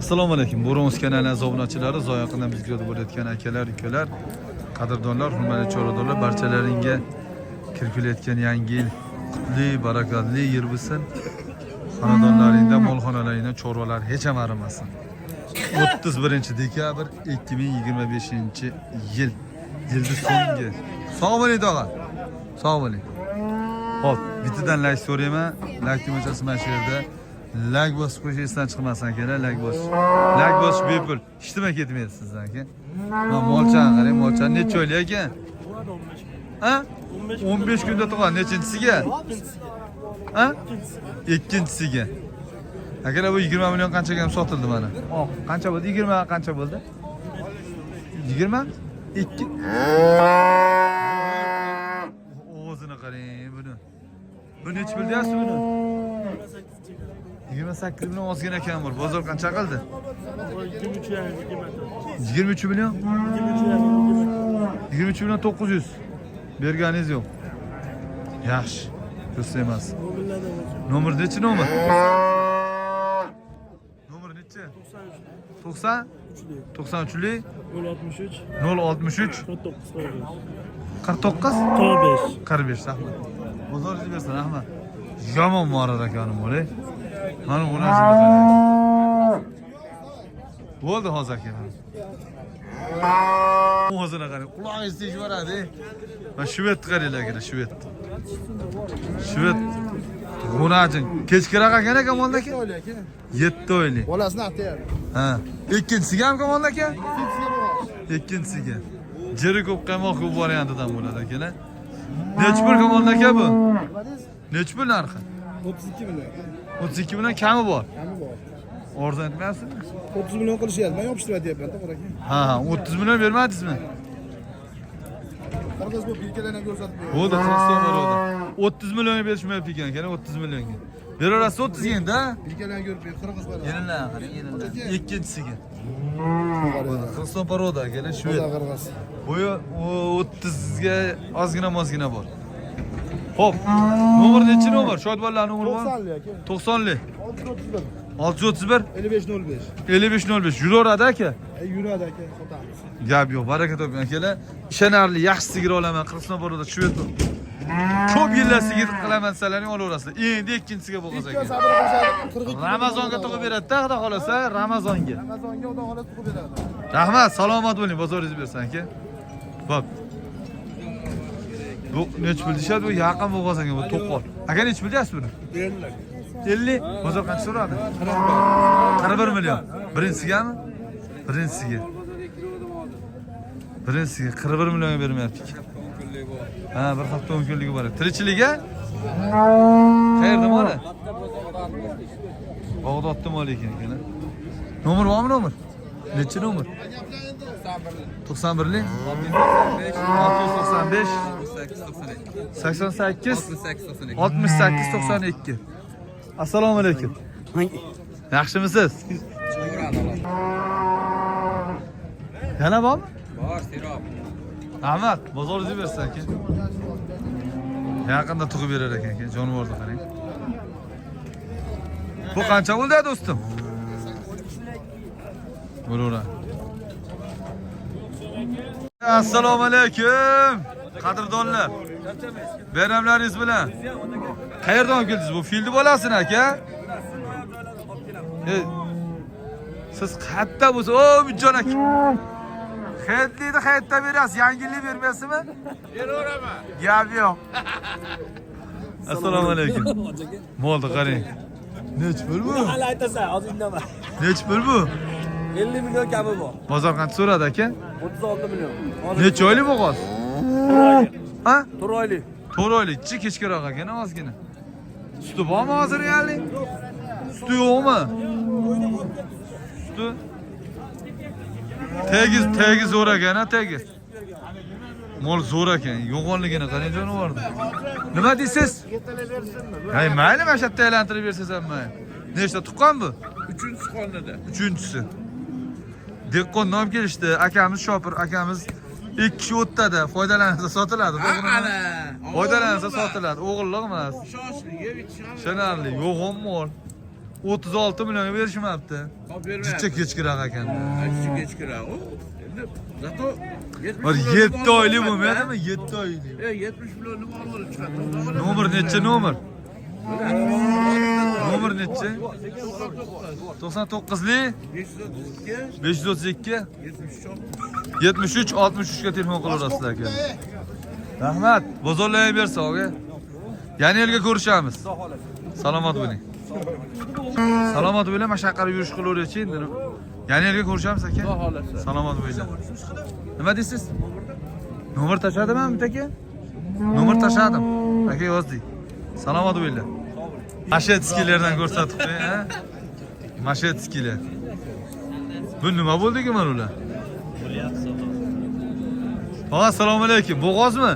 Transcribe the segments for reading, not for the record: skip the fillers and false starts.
Assalomu alaykum. Bo'ronz kanalining obunachilari, zoyaqindan bizga yozib bo'layotgan akalar, ukalar, qadrdonlar, hurmatli choradorlar, barchalaringga kirib yangi yil qutli, barakatli yil bo'lsin. Xonadonlaringda, molxonalaringda chorvalar hech ham arimasin. 31-dekabr 2025-yil. Yilning so'nggi. Sog' bo'ling tog'a. Sog' bo'ling. Xo'p, bittadan like so'rayman. Like tugmachasi mana shu yerda. Like bosib qo'yish esdan chiqmasin akalar, like bosish. Like bosish bepul. Hech nima ketmaydi sizdan aka. Mana molchani qarang, molchani necha oylik ekan? Ha? 15 kunda tug'an, nechinchisiga? Ha? Ikkinchisiga. Akalar bu 20 million qanchaga ham sotildi mana. Qancha bo'ldi? 20 qancha bo'ldi? 20? 2. O'zini qarang buni. Bu necha bilyapsiz buni? 28 million ozgina kam bor. Bozor qancha qildi? 23 million? 23 million 900. Berganingiz yo'q. Yaxshi. Do'st emas. Nomer nechi nomer? Nomer nechi? 90? 93lik 063 063 49 45 rahmat. Bozoringiz bersin rahmat. Yomon morar akanim bo'ling. Mana bu narsani qarang. Bo'ldi hozir aka. O'zini qarang. Quloqingiz teshib boradi. Mana shvet qaranglar aka, shvet. Shvet. G'unajin. Kechkiroq ekan aka molda aka. 7 oylik. Bolasini aytayapti. Ha. Ikkinchisiga ham molda aka? Ikkinchisiga. Jiri ko'p qaymoq ko'p variantidan bo'ladi akalar. Necha pul molda aka bu? Necha pul narxi? 32 million. 32 million kami bor. Kami bor. Arzon etmayapsizmi? 30 million qilishyapti. Men yopishtirib aytyapman, to'g'ri aka. Ha, 30 million bermadingizmi? Qirg'iz bu bilkalarni ko'rsatib berdi. Bo'ldi, Qirg'iziston bor o'da. 30 millionga berishmayapti ekan, kana 30 millionga. Beraverasiz 30 ga-da? Bilkalarni ko'rib berdi, Qirg'iz bor. Yelinlar, qarang, yelinlar. Ikkinchisiga. Qirg'iziston bor o'da, kana shu yer. Qirg'iz. Bo'yi 30 ga ozgina bor. Xo'p, nomer nechi nomer? Shodbonlar nomeri bor? 90 lik aka. 90 lik. 631 631 5505. 5505. Yuraveradi aka. Yuradi aka, sotamiz. Gap yo'q, baraka toping akalar. Ishonarli, yaxshi sigir olaman. Qirg'iziston borida shu yerda. Ko'p yillar sigir qilaman desalaring olaverasizlar. Endi ikkinchisiga bo'lg'az aka. Ramazonga tug'ib beradi-da, xudo xolasa, Ramazonga. Ramazonga xudo xolasa tug'ib beradi. Rahmat, salomat bo'ling, bozoringiz bersin aka. Xo'p. Bu necha pul deyshadi? Bu yaqin bo'lg'az aka, bu to'qol. Aka necha pul deyapsiz buni? 50. Bozor qancha so'radi? 41 million. Birinchisigami? Birinchisiga. Birinchisiga 41 millionga bermayapti. Ha, bir hafta 10 kunligi bor. Tirikchiliga? Qayerda moli? Bag'dodda moli ekan. Nomer bormi nomer? Nechi nomer? 91 lik 695 88 68 92. Assalomu alaykum. Yaxshimisiz? Yana bormi? Bor, serob. Rahmat, bozoringizni bersin aka. Yaqinda tug'ib berar ekan, jonivorni qarang. Bu qancha bo'ldi do'stim? Bo'lura. Assalomu alaykum. Qadrdonlar. Bayramlaringiz bilan. Qayerdan olib keldingiz bu filni bolasini aka? Siz qayerda bo'lsa, o Mijjon aka. Xayrlini qayerda berasiz? Yangilik bermaysizmi? Beraveraman. Gap yo'q. Assalomu alaykum. Molda qarang. Nech pul bu? Hali aytasan, hozir indama. Nech pul bu? 50 million kabi bor. Bozor qancha so'radi aka? 36 million. Necha oylik bo'g'oz? Ha? 4 oylik. 4 oylik-chi, kechkiroq ekan, ozgina. Suti bormi hozir ya'ni? Suti yo'qmi? Suti tegiz zo'r ekan, tegiz. Mol zo'r ekan, yo'g'onligini qarang jonivorni. Nima deysiz? Hay, mayli, mana shu yerda aylantirib bersiz ham mayli. Nechta tuqqan bu? 3-qonida. 3-chisi. Dehqondan olib kelishdi. Akamiz Shopir, akamiz 2 kishi o'tadi. Foydalansa sotiladi. Ana. Foydalansa sotiladi. O'g'illik emas. Shoshli, yeb ichish. Ishonarli, yo'g'on mol. 36 milyonga berishmabdi. Hop bermayapti. Jicha kechkiroq ekan. Aytishga kechkiroq. Endi zato 7 oylik bo'lmaydimi? 7 oylik. 70 million nima olib chiqadi? Nomer necha nomer? Nomer necha? 99lik 532 73 63 ga telefon qilaverasizlar aka. Rahmat, bozorlayib bersa aka. Yana yilga ko'rishamiz. Salomat bo'ling. Salomat bo'ling, mashaqqat yurish qilaverchi endi. Yana yilga ko'rishamiz aka. Salomat bo'ling. Nima deysiz? Nomer tashladimmi aka? Nomer tashladim. Aka yozdik. Salomat bo'linglar. Mashetskilardan ko'rsatib qo'ying, ha? Mashetskilar. Bu nima bo'ldiki mana ular? Tog'a assalomu alaykum. Bo'g'ozmi?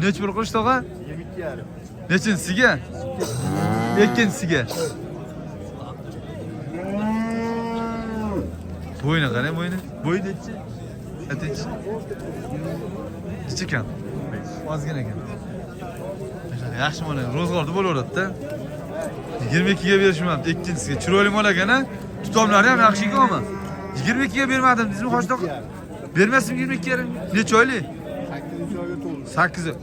Nech pul qilish tog'a? 22,5. Nechinchisiga? Ikkinchisiga. Bo'yni qarang, bo'yni. Bo'y nechi? Nechi? Nechi ekan? Ozgina ekan. Yaxshi mana ro'zg'orda bo'laveradi-da. 22 ga berishmabdi ikkinchisiga. Chiroyli mol ekan-a? Tutomlari ham yaxshi ekanmi? 22 ga bermadim deysizmi, Hoji tog'a? Bermasim 22 yarim. Necha oylik? 8 oy.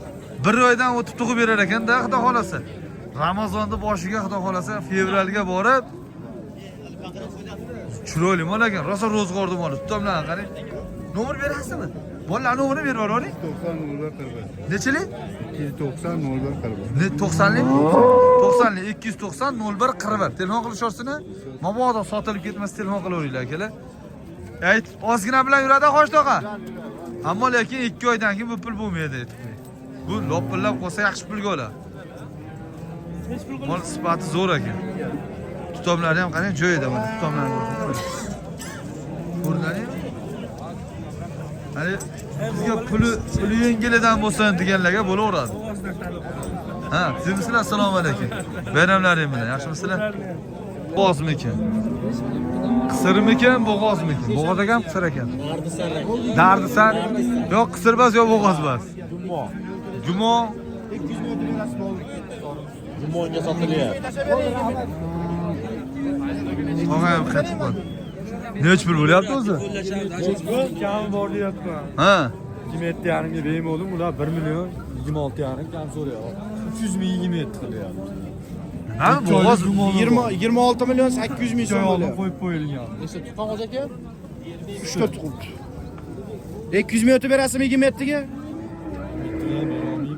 1 oydan o'tib tug'ib berar ekan-da, xudo xolasa. Ramazonda boshiga xudo xolasa fevralga borib chiroyli mol ekan. Rosa ro'zg'orda mol. Tutomlarni qarang. Nomer berasizmi? Bolalar nomerini berib yuboring. 90 01 41. Nechalik? 290 01 41. Ne 90lik? 90lik 290 01 41. Telefon qilishorsini, mabodo sotilib ketmasa telefon qilaveringlar akalar. Ayt, ozgina bilan yuradi Hoji tog'a. Ammo lekin 2 oydan keyin bu pul bo'lmaydi aytib qo'ying. Bu lopillab qolsa yaxshi pulga oladi. Mol sifati zo'r ekan. Tutomlari ham qarang, joyida mana tutomlarni ko'rdingizmi? Hani bizga puli yengilidan bo'lsin deganlarga bo'laveradi. Ha, sizlar assalomu alaykum. Bayramlaring bilan, yaxshimisizlar? Bo'g'ozmikan? Qisirmikan, bo'g'ozmikan? Bo'g'oz ekan, qisir ekan. Dardisar. Yo'q, qisir emas, yo'q bo'g'oz emas. Jumo. 200 ming berasiz bo'ldi. Jumonga sotilyapti. Tog'a ham qaytib qoldi. Nech pul bo'lyapti o'zi? Kam bor deyapman. Ha. 27,5 ga bermodim, ular 1 million 26,5 kam so'rayapti. 300 ming 27 qilyapti. Ha, bo'g'oz 26 million 800 ming so'm Joy bo'lyapti. qo'yib qo'yilgan. Nechta tuqqan Hoji aka? 3 ta tuqibdi. 200 ming o'tib berasizmi 27 ga?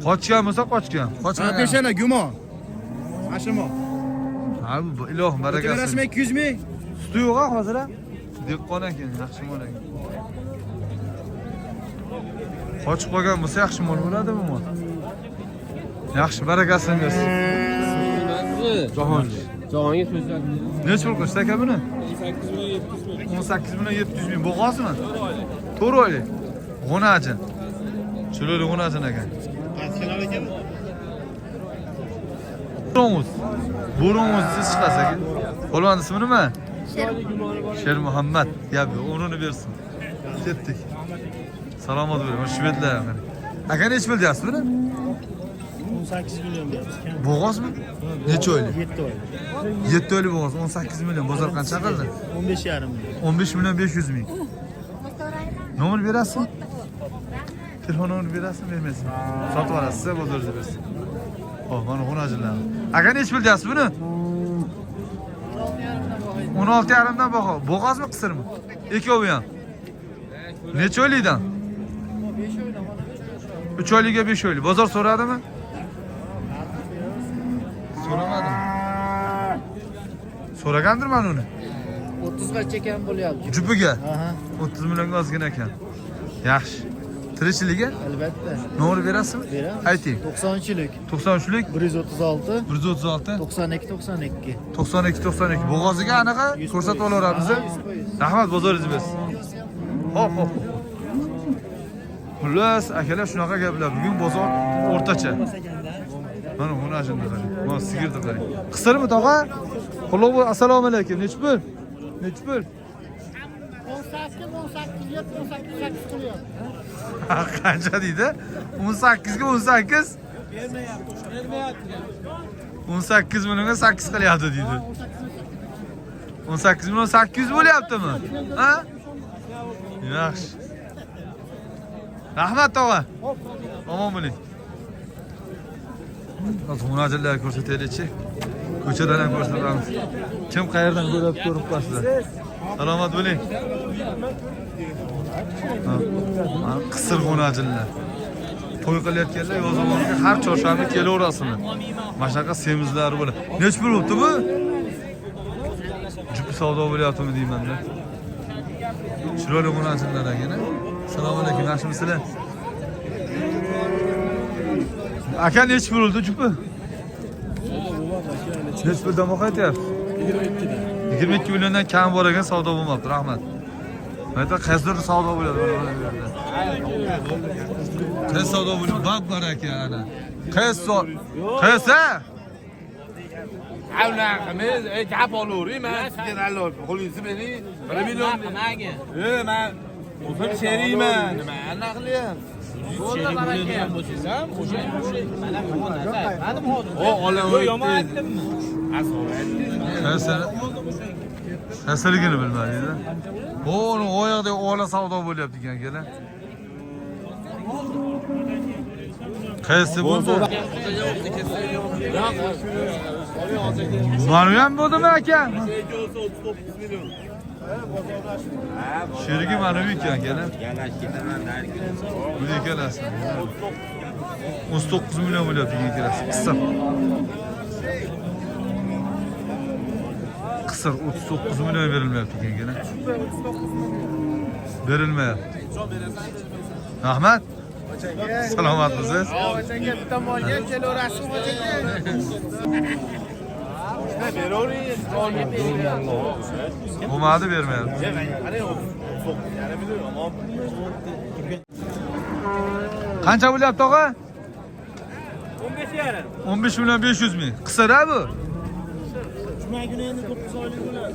qochgan bo'lsa qochgan. Qochmagan. Peshana gumon. Mashimo. Ha, bu ilohim O'tib barakasi. berasizmi 200 ming? Suti yo'q hozir ha? Dehqon ekan, yaxshi mol ekan. Qochib qolgan bo'lsa yaxshi mol bo'ladimi bu? Yaxshi, barakasini bersin. Jahongir. Jahongir so'zlar. Nech pul qilishdi aka buni? 18 million 700 ming. Bo'g'ozmi? 4 oylik. G'unajin. Chiroyli g'unajin ekan. Bo'rongiz. Bo'rongiz siz chiqasiz aka. Polvon ismi nima? Sher Muhammad. Gap yo'q, umrini bersin. Ketdik. Salomat bo'ling. Mana shvedlar ham. Aka nech pul deyapsiz buni? 18 million beramiz. Bo'g'ozmi? Necha oylik? 7 oy. 7 oylik bo'g'oz 18 million. Bozor qancha qildi? 15,5 million. 15 million 500 ming. Nomer berasizmi? Telefon nomerini berasizmi, bermaysizmi? Sotib olasiz, bozorda bersin. Xo'p, mana xonajinlar. Aka nech pul deyapsiz buni? 16,5 dan baho. Bo'g'ozmi, qisirmi? Ikkovi ham. Necha oylikdan? 3 oylikka 5 oylik. Bozor so'radimi? So'ramadimi? So'ragandir men uni. 30 ga chekam bo'lyapti. Jupiga Aha, 30 millionga ozgina ekan. Yaxshi. Tirikchiligi? albatta. Nomer berasizmi? Beramiz. Ayting. 93lik 93lik 136 136 92 92. 92 92. Bo'g'oziga anaqa ko'rsatib olaveramiz. Rahmat, bozoringiz bersin. Hop, hop. Xullas, akalar shunaqa gaplar. Bugun bozor o'rtacha. Mana buni ajinda qarang. Mana sigirni qarang. Qisirmi tog'a? Quloq assalomu alaykum. Nech pul? Nech pul? 18 qilyapti. Qancha deydi? 18 ga 18. 18 millionga 8 qilyapti deydi. 18 milyon 800 bo'lyaptimi? Ha? Yaxshi. Rahmat tog'a. Omon bo'ling. Munosabatlarni ko'rsataylik-chi. Ko'chadan ham ko'rsatamiz. Kim qayerdan ko'rib qolsa. Salomat bo'ling. Qisir g'unajillar. To'y qilayotganlar yo'zamanga har chorshanba kelaverasizlar. Mana shunaqa semizlari bo'ladi. Nech pul bo'libdi bu? Jup savdo bo'lyaptimi deyman-da. Chiroyli g'unajillar akana. Assalomu alaykum, yaxshimisizlar? Aka nech pul bo'ldi jupi? Nech puldan boqayapsiz? 22 milliondan kam bor ekan, savdo bo'lmabdi. Rahmat. Mana qaysidir savdo bo'ladi mana bu yerda. Qaysi savdo bo'ladi? Bab baraka ana. Qaysi? Avna qimiz, gap olaverayman. Sizga rallol qo'lingizni bering. 1 million. Nimaga? Men o'zim sheriyman. Nima anaqa qilyapsiz? Sherik bo'ladigan bo'lsangiz, o'sha mana bu narsa aytmadim hozir. O, olaver. Yomon aytdimmi? Qaysiligini bilmadingiz-a? O'ni oyoqda ola savdo bo'lyapti ekan akalar. Qaysi bo'ldi? Mana ham bo'ldimi aka? Sherigi mana bu ekan akalar. Bu ikkalasi. 19 million bo'lyapti ikkalasi. Qisir 39 million berilmayapti ekan akalar. Berilmayapti. Rahmat. Salomatmisiz? Ochanga bitta molga kelaverasiz ochanga. Bo'lmadi bermayapti. Qancha bo'lyapti tog'a? 15,5. 15 million 500 ming. Qisir-a bu? Juma kuni endi 9 oylik bo'ladi.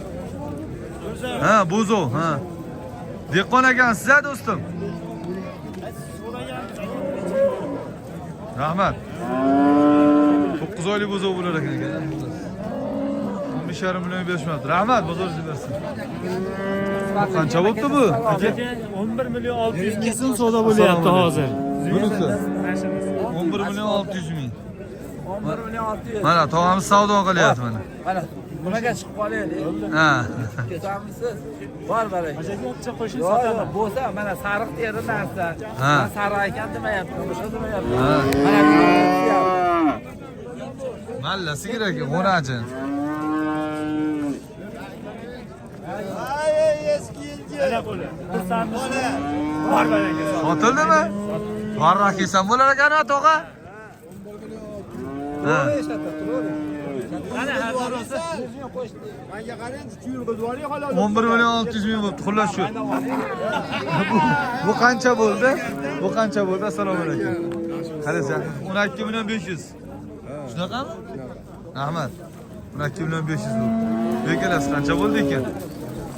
Ha, bo'zo, ha. Dehqon ekansiz-a do'stim? Rahmat. 9 oylik bo'zo bo'lar ekan akalar. 15,5 million berishmabdi. Rahmat, bozoringiz bersin. Qancha bo'pti bu? 11 million 600 ming so'm savdo bo'lyapti hozir. Bunisi 11 million 600 ming. 11 million 600. Mana tog'amiz savdo qilyapti mana. Mana nimaga chiqib qolaylik? Ha. Ketamisiz? Bor baraka. Ajoyibcha qo'shib Yo'q, sotaman. bo'lsa mana sariq teri narsa. Ha. Mana sariq ekan demayapti, o'sha demayapti. Ha. Mana bu Mallasi kerak, g'unajin. Ana bo'la. Bir sandiqni bor baraka. Sotildimi? Barrak yesam bo'lar ekan tog'a. Ha. Ana harosi. Menga qarang, tuyulg'izib oling xolos. 11 million 600 ming bo'pti, xullas shu. Bu qancha bo'ldi? Bu qancha bo'ldi? Assalomu alaykum. Qarasa, 12 million 500. Shunaqami? Rahmat. 12 million 500 bo'ldi. Bu ikkalasi qancha bo'ldi ekan?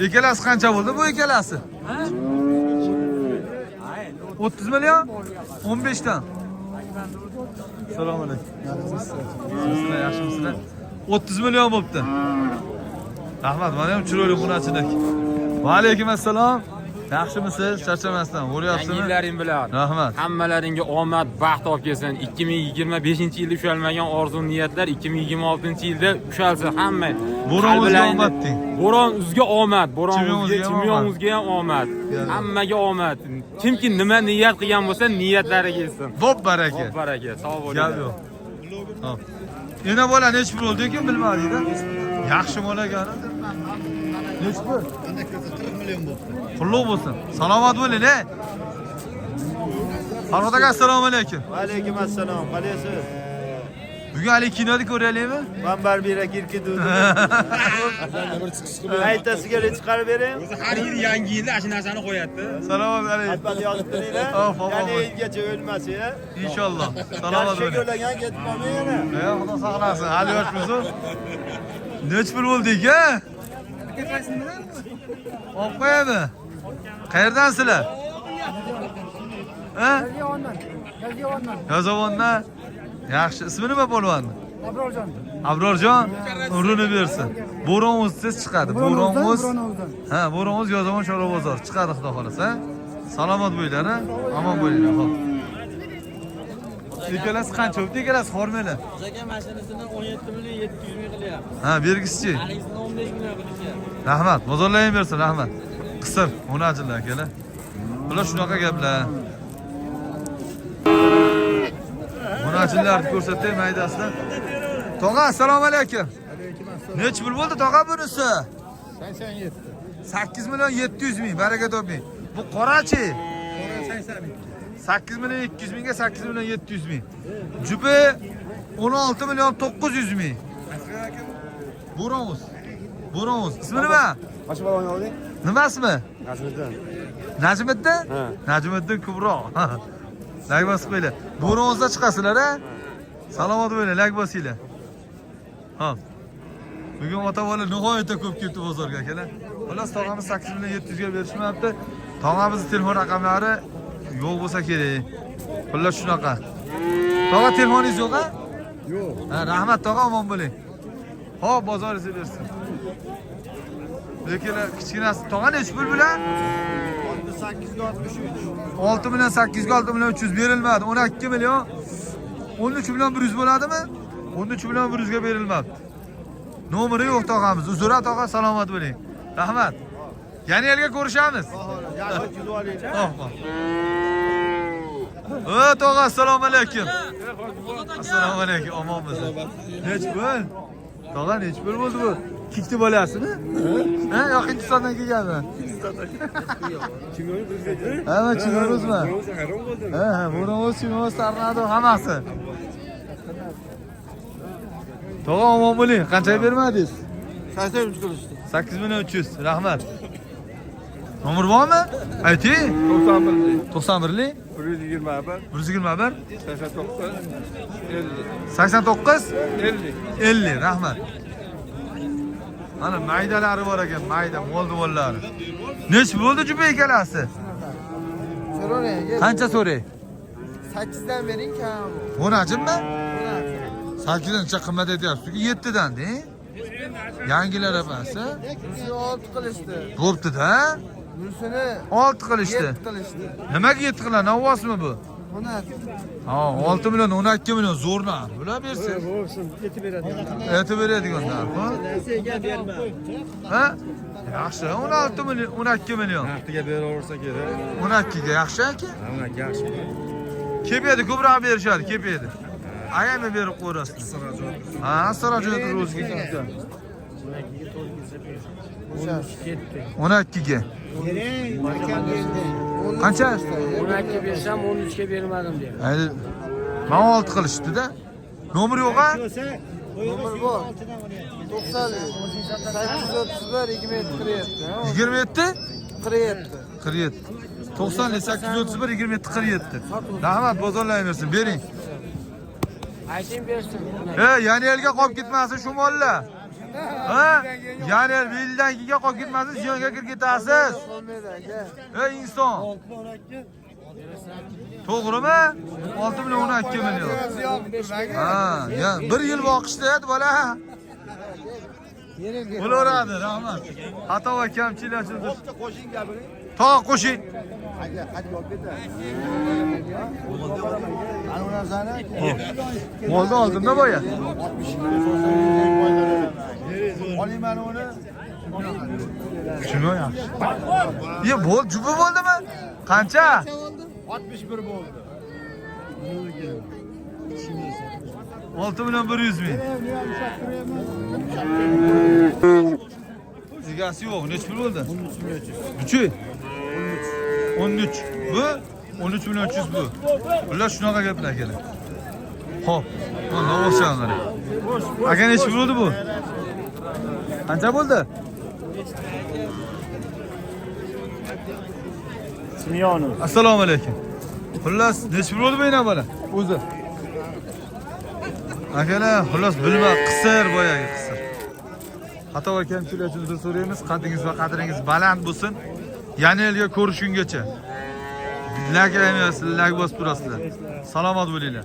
Ikkalasi qancha bo'ldi bu ikkalasi? 30 million? 15 dan. Assalomu alaykum. Sizlar yaxshimisizlar? 30 million bo'pti. Rahmat, mana ham chiroyli xunachinak. Va alaykum assalom. Yaxshimisiz? Charchamasdan, o'ryapsizmi? Yangilaring bilan. Rahmat. Hammalaringga omad, baxt olib kelsin. 2025-yilda ushalmagan orzu niyatlar 2026-yilda ushalsin hamma. Bo'ron o'ziga omad deng. Bo'ron o'ziga omad, bo'ron o'ziga, Chimyon chimyon o'ziga ham omad. Hammaga omad. Kimki nima niyat qilgan bo'lsa, niyatlariga kelsin. Bo'p baraka. Xo'p, baraka. Sog' Gap bo'linglar. yo'q. Hop. Yana bola nech pul bo'ldi ekan bilmadingda. Yaxshi bola ekan. Nech pul? 40 million bo'ldi. Qulluq bo'lsin. Salomat bo'ling, ey. Farhod aka, assalomu alaykum. Alaykum assalom. Qalaysiz? Bugun hali kinoni ko'raylikmi? Men barbira kirkidi. Aytasiga chiqarib bering. Har yil yangi yilda ana shu narsani qo'yadi. Salomat alaykum. Albatta yozib beringlar. Hop, hop, Ya'ni hop. yilgacha o'lmasin, ha? Inshaalloh. Salomat Yaxshi bo'ling. yo'lagan ketib qolmang yana. Xudo saqlasin. Hali yoshmiz. Nech pul bo'ldi ekan? Olib qo'yadi. Qayerdansizlar? Ha? Yozyovondan. Yozovondan. Yaxshi. Ismi nima polvonni? Abrorjon. Abrorjon umrini bersin. Bo'ronimiz tez chiqadi. Bo'ronimiz. Bo'ronimizdan. Ha, bo'ronimiz Yozaman Chorva bozor chiqadi xudo xolasa. Salomat bo'linglar, ha? Omon bo'linglar, xo'p. Ikkalasi qancha o'tdi? Ikkalasi formula. Aka mashinasini 17 million 700 ming qilyapti. Ha, bergisichi. Halisini 15 million qilyapti. Rahmat, bozorlayversin, rahmat. Qisir, o'najillar akalar. Bular shunaqa gaplar. O'najillarni ko'rsatay maydasidan. Tog'a, assalomu alaykum. Nech pul bo'ldi tog'a bunisi? 87. 8 million 700 ming, baraka toping. Bu qorachi. 8 million 200 mingga 8 million 700 ming. Jupi 16 million 900 ming. Bo'ronimiz. Bo'ronimiz. Ismi nima? Mashina olding? Nimasimi? Najmiddin. Najmiddin? Ha. Najmiddin Kubro. Lag bosib qo'yinglar. Bo'ronimizda chiqasizlar, ha? Salomat bo'ling, lag bosinglar. Hop. Bugun ota-bola nihoyatda ko'p ketdi bozorga akalar. Xullas tog'amiz 8 million 700 ga berishmayapti. Tog'amizning telefon raqamlari yo'q bo'lsa kerak. Xullas shunaqa. Tog'a telefoningiz yo'q-a? Yo'q. Ha, rahmat tog'a, omon bo'ling. Xo'p, bozoringiz bersin. Lekin kichkinasi tog'a nech pul bilan? 6 million 800 ga 6 million 300 berilmadi. 12 million 13 million 100 bo'ladimi? 13 million 100 ga berilmadi. Nomeri yo'q tog'amiz. Uzra tog'a, salomat bo'ling. Rahmat. Yana yerga ko'rishamiz. O tog'a, assalomu alaykum. Assalomu alaykum, omonmiz. Nech pul? Tog'a nech pul bo'ldi bu? Kikti bo'lasizmi? Ha, yo'q Hindistondan kelganmi? Ha, Chimorozmi? Ha, Bo'ronimiz, Chimoroz, Tornado hammasi. Tog'a, omon bo'ling. Qanchaga bermadingiz? 83 qilishdi. 8 million 300. Rahmat. Nomer bormi? Ayting. 91lik 121. 121 89. 89 50. 50. Rahmat. Mana maydalari bor ekan, mayda moldovonlari. Nech bo'ldi jupa ikkalasi? So'rang. Qancha so'ray? 8 dan bering kam. O'najimmi? 8dancha qimmat aytyapsiz. 7 dan-da. Yangilar apasi. 6 qilishdi. Bo'pti-da. Bunisini 6 qilishdi. 7 qilishdi. Nimaga 7 qiladi? Navvosmi bu? Buni Ha, 6 million, 12 million zo'rna. Bular bersin. Bo'lsin, yetib beradi. Aytib beradigan narx, ha? Ha? Yaxshi, 16 million, 12 million. Vaqtiga beraversa kerak. 12 ga yaxshi aka? Mana yaxshi. Kepiyadi, ko'proq berishadi, kepiyadi. Ayami berib qo'yasiz. Ha, sarajoyda ro'zga ketdi. 12 ga. Qancha? 12 bersam 13 ga bermadim deyapti. Ayni mana 6 qilishdi-da. Nomer yo'q-a? nomer bor. 90 831 27 47. 27 47 90 831 27 47. Rahmat, bozorlayversin, bering. Ayting bersin. Yana elga qolib ketmasin shu mollar. Ha? Yana el beldan keyin qolib ketmasin, ziyonga kirib ketasiz. Ey inson. To'g'rimi? 6 million 12 million. Ha, ya 1 yil boqishda bola. Bo'laveradi, rahmat. Xato va kamchiliklardir. Qo'shing gapiring. Tog' qo'shing. Ana bu narsani Molni oldimda boya. olayman uni. Shuni yaxshi. Ye, bo'l, jupi bo'ldimi? Qancha? 61 bo'ldi. 6 million 100 ming. Egasi yo'q, nech pul bo'ldi? 13. 13. Bu 13 million 300 bu. Bular shunaqa gaplar akalar. Xo'p, mana o'shanlar. Aka nech pul bo'ldi bu? Qancha bo'ldi? Simyonov. Assalomu alaykum. Xullas, nech pul bo'ldi bu yana bola? O'zi. Akalar, xullas bilma, qisir boyagi qisir. Xato va kamchiliklar uchun uzr so'raymiz. Qaddingiz va qadringiz baland bo'lsin. Yana elga ko'rishgungacha. Lag emas, lag bosib turasizlar. Salomat bo'linglar.